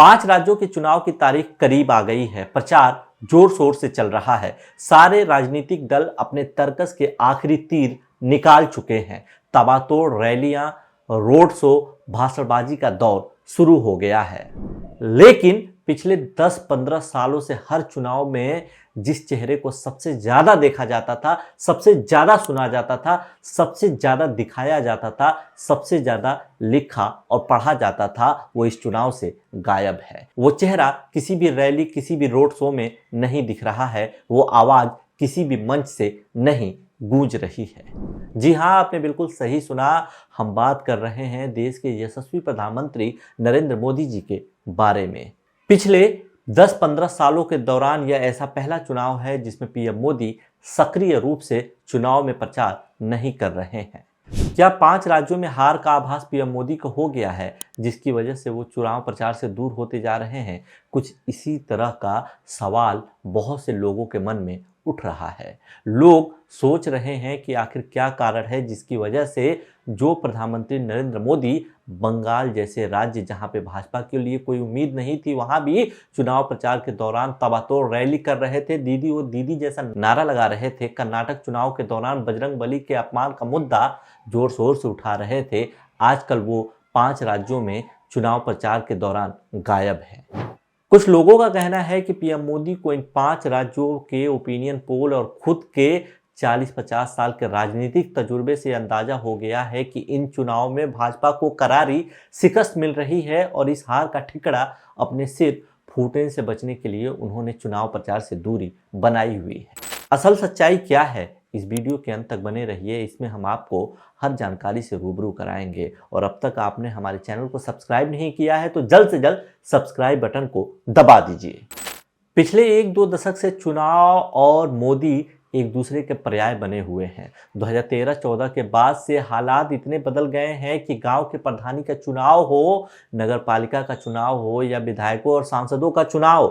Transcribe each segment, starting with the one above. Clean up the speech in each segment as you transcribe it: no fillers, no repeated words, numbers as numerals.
5 राज्यों के चुनाव की तारीख करीब आ गई है। प्रचार जोर शोर से चल रहा है। सारे राजनीतिक दल अपने तर्कस के आखिरी तीर निकाल चुके हैं। तबातोड़ रैलियां, रोड शो, भाषणबाजी का दौर शुरू हो गया है। लेकिन पिछले 10-15 सालों से हर चुनाव में जिस चेहरे को सबसे ज्यादा देखा जाता था, सबसे ज्यादा सुना जाता था, सबसे ज्यादा दिखाया जाता था, सबसे ज्यादा लिखा और पढ़ा जाता था, वो इस चुनाव से गायब है। वो चेहरा किसी भी रैली, किसी भी रोड शो में नहीं दिख रहा है। वो आवाज किसी भी मंच से नहीं गूंज रही है। जी हाँ, आपने बिल्कुल सही सुना। हम बात कर रहे हैं देश के यशस्वी प्रधानमंत्री नरेंद्र मोदी जी के बारे में। पिछले 10-15 सालों के दौरान यह ऐसा पहला चुनाव है जिसमें पीएम मोदी सक्रिय रूप से चुनाव में प्रचार नहीं कर रहे हैं। क्या 5 राज्यों में हार का आभास पीएम मोदी को हो गया है, जिसकी वजह से वो चुनाव प्रचार से दूर होते जा रहे हैं? कुछ इसी तरह का सवाल बहुत से लोगों के मन में उठ रहा है। लोग सोच रहे हैं कि आखिर क्या कारण है जिसकी वजह से जो प्रधानमंत्री नरेंद्र मोदी बंगाल जैसे राज्य जहां पे भाजपा के लिए कोई उम्मीद नहीं थी, वहां भी चुनाव प्रचार के दौरान तबातोड़ रैली कर रहे थे, दीदी वो दीदी जैसा नारा लगा रहे थे, कर्नाटक चुनाव के दौरान बजरंगबली के अपमान का मुद्दा जोर शोर से उठा रहे थे, आजकल वो 5 राज्यों में चुनाव प्रचार के दौरान गायब है। कुछ लोगों का कहना है कि पीएम मोदी को इन 5 राज्यों के ओपिनियन पोल और खुद के 40-50 साल के राजनीतिक तजुर्बे से अंदाजा हो गया है कि इन चुनाव में भाजपा को करारी शिकस्त मिल रही है और इस हार का ठिकरा अपने सिर फूटने से बचने के लिए उन्होंने चुनाव प्रचार से दूरी बनाई हुई है। असल सच्चाई क्या है, इस वीडियो के अंत तक बने रहिए। इसमें हम आपको हर जानकारी से रूबरू कराएंगे। और अब तक आपने हमारे चैनल को सब्सक्राइब नहीं किया है तो जल्द से जल्द सब्सक्राइब बटन को दबा दीजिए। पिछले 1-2 दशक से चुनाव और मोदी एक दूसरे के पर्याय बने हुए हैं। 2013-14 के बाद से हालात इतने बदल गए हैं कि गांव के प्रधानी का चुनाव हो, नगर पालिका का चुनाव हो या विधायकों और सांसदों का चुनाव,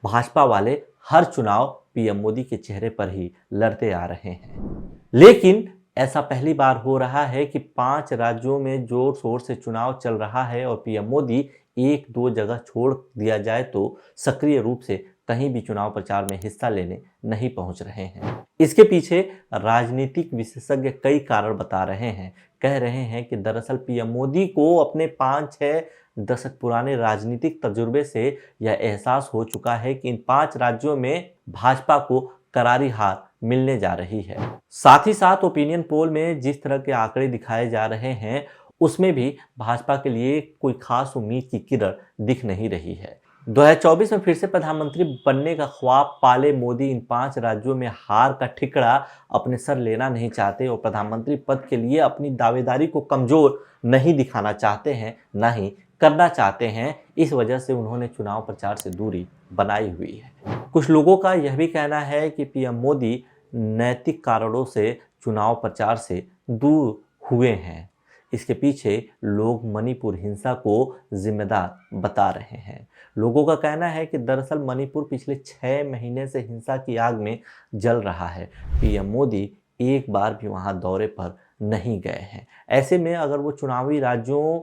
भाजपा वाले हर चुनाव पीएम मोदी के चेहरे पर ही लड़ते आ रहे हैं। लेकिन ऐसा पहली बार हो रहा है कि 5 राज्यों में जोर शोर से चुनाव चल रहा है और पीएम मोदी 1-2 जगह छोड़ दिया जाए तो सक्रिय रूप से कहीं भी चुनाव प्रचार में हिस्सा लेने नहीं पहुंच रहे हैं। इसके पीछे राजनीतिक विशेषज्ञ कई कारण बता रहे हैं। कह रहे हैं कि दरअसल पीएम मोदी को अपने 5-6 दशक पुराने राजनीतिक तजुर्बे से यह एहसास हो चुका है कि इन 5 राज्यों में भाजपा को करारी हार मिलने जा रही है। साथ ही साथ ओपिनियन पोल में जिस तरह के आंकड़े दिखाए जा रहे हैं उसमें भी भाजपा के लिए कोई खास उम्मीद की किरण दिख नहीं रही है। 2024 में फिर से प्रधानमंत्री बनने का ख्वाब पाले मोदी इन 5 राज्यों में हार का ठिकरा अपने सर लेना नहीं चाहते और प्रधानमंत्री पद के लिए अपनी दावेदारी को कमजोर नहीं दिखाना चाहते हैं, ना ही करना चाहते हैं। इस वजह से उन्होंने चुनाव प्रचार से दूरी बनाई हुई है। कुछ लोगों का यह भी कहना है कि पीएम मोदी नैतिक कारणों से चुनाव प्रचार से दूर हुए हैं। इसके पीछे लोग मणिपुर हिंसा को जिम्मेदार बता रहे हैं। लोगों का कहना है कि दरअसल मणिपुर पिछले 6 महीने से हिंसा की आग में जल रहा है। पीएम मोदी एक बार भी वहां दौरे पर नहीं गए हैं। ऐसे में अगर वो चुनावी राज्यों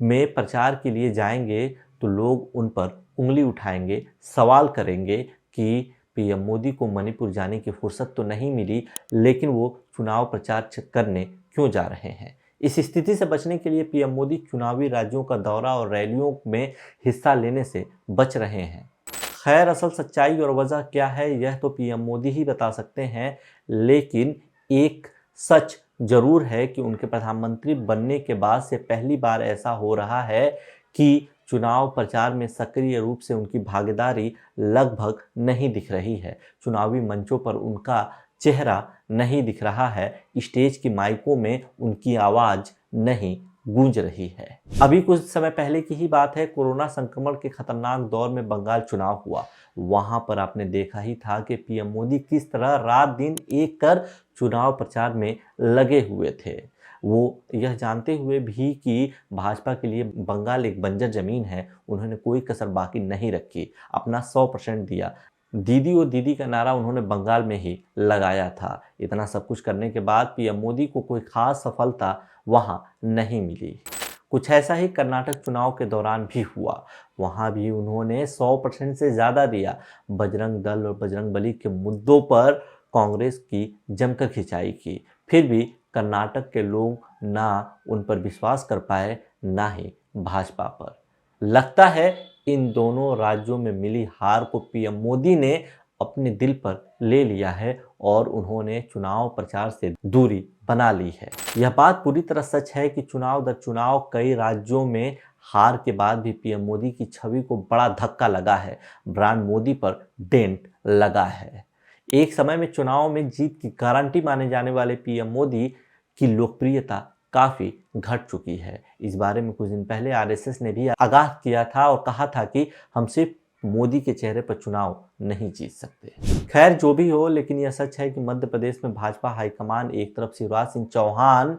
में प्रचार के लिए जाएंगे तो लोग उन पर उंगली उठाएंगे, सवाल करेंगे कि पीएम मोदी को मणिपुर जाने की फुर्सत तो नहीं मिली, लेकिन वो चुनाव प्रचार करने क्यों जा रहे हैं। इस स्थिति से बचने के लिए पीएम मोदी चुनावी राज्यों का दौरा और रैलियों में हिस्सा लेने से बच रहे हैं। खैर, असल सच्चाई और वजह क्या है यह तो पीएम मोदी ही बता सकते हैं, लेकिन एक सच जरूर है कि उनके प्रधानमंत्री बनने के बाद से पहली बार ऐसा हो रहा है कि चुनाव प्रचार में सक्रिय रूप से उनकी भागीदारी लगभग नहीं दिख रही है। चुनावी मंचों पर उनका चेहरा नहीं दिख रहा है, स्टेज की माइकों में उनकी आवाज नहीं गूंज रही है। अभी कुछ समय पहले की ही बात है, कोरोना संक्रमण के खतरनाक दौर में बंगाल चुनाव हुआ। वहां पर आपने देखा ही था कि पीएम मोदी किस तरह रात दिन एक कर चुनाव प्रचार में लगे हुए थे। वो यह जानते हुए भी कि भाजपा के लिए बंगाल एक बंजर जमीन है, उन्होंने कोई कसर बाकी नहीं रखी, अपना 100% दिया। दीदी और दीदी का नारा उन्होंने बंगाल में ही लगाया था। इतना सब कुछ करने के बाद पीएम मोदी को कोई खास सफलता वहां नहीं मिली। कुछ ऐसा ही कर्नाटक चुनाव के दौरान भी हुआ। वहां भी उन्होंने 100% से ज़्यादा दिया। बजरंग दल और बजरंगबली के मुद्दों पर कांग्रेस की जमकर खिंचाई की, फिर भी कर्नाटक के लोग ना उन पर विश्वास कर पाए, ना ही भाजपा पर। लगता है इन दोनों राज्यों में मिली हार को पीएम मोदी ने अपने दिल पर ले लिया है और उन्होंने चुनाव प्रचार से दूरी बना ली है। यह बात पूरी तरह सच है कि चुनाव दर चुनाव कई राज्यों में हार के बाद भी पीएम मोदी की छवि को बड़ा धक्का लगा है, ब्रांड मोदी पर डेंट लगा है। एक समय में चुनाव में जीत की गारंटी माने जाने वाले पीएम मोदी की लोकप्रियता काफी घट चुकी है। इस बारे में कुछ दिन पहले आरएसएस ने भी आगाह किया था और कहा था कि हम सिर्फ मोदी के चेहरे पर चुनाव नहीं जीत सकते। खैर जो भी हो, लेकिन यह सच है कि मध्य प्रदेश में भाजपा हाईकमान एक तरफ शिवराज सिंह चौहान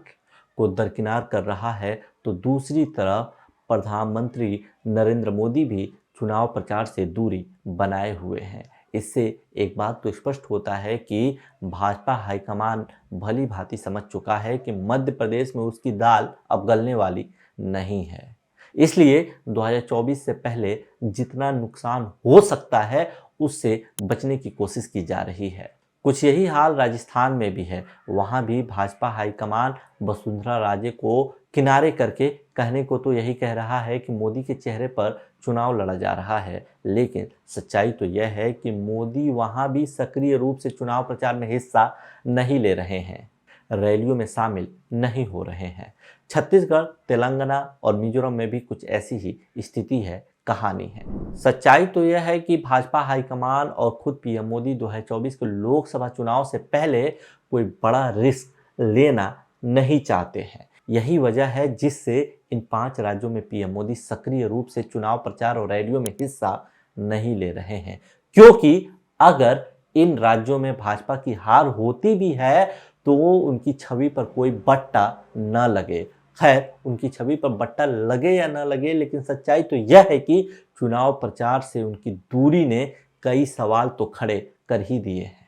को दरकिनार कर रहा है, तो दूसरी तरफ प्रधानमंत्री नरेंद्र मोदी भी चुनाव प्रचार से दूरी बनाए हुए हैं। इससे एक बात तो स्पष्ट होता है कि भाजपा हाईकमान भली भांति समझ चुका है कि मध्य प्रदेश में उसकी दाल अब गलने वाली नहीं है। इसलिए 2024 से पहले जितना नुकसान हो सकता है उससे बचने की कोशिश की जा रही है। कुछ यही हाल राजस्थान में भी है। वहां भी भाजपा हाईकमान वसुंधरा राजे को किनारे करके कहने को तो यही कह रहा है कि मोदी के चेहरे पर चुनाव लड़ा जा रहा है, लेकिन सच्चाई तो यह है कि मोदी वहां भी सक्रिय रूप से चुनाव प्रचार में हिस्सा नहीं ले रहे हैं, रैलियों में शामिल नहीं हो रहे हैं। छत्तीसगढ़, तेलंगाना और मिजोरम में भी कुछ ऐसी ही स्थिति है, कहानी है। सच्चाई तो यह है कि भाजपा हाईकमान और खुद पीएम मोदी 2024 के लोकसभा चुनाव से पहले कोई बड़ा रिस्क लेना नहीं चाहते हैं। यही वजह है जिससे इन 5 राज्यों में पीएम मोदी सक्रिय रूप से चुनाव प्रचार और रैलियों में हिस्सा नहीं ले रहे हैं, क्योंकि अगर इन राज्यों में भाजपा की हार होती भी है तो उनकी छवि पर कोई बट्टा न लगे। खैर, उनकी छवि पर बट्टा लगे या न लगे, लेकिन सच्चाई तो यह है कि चुनाव प्रचार से उनकी दूरी ने कई सवाल तो खड़े कर ही दिए हैं।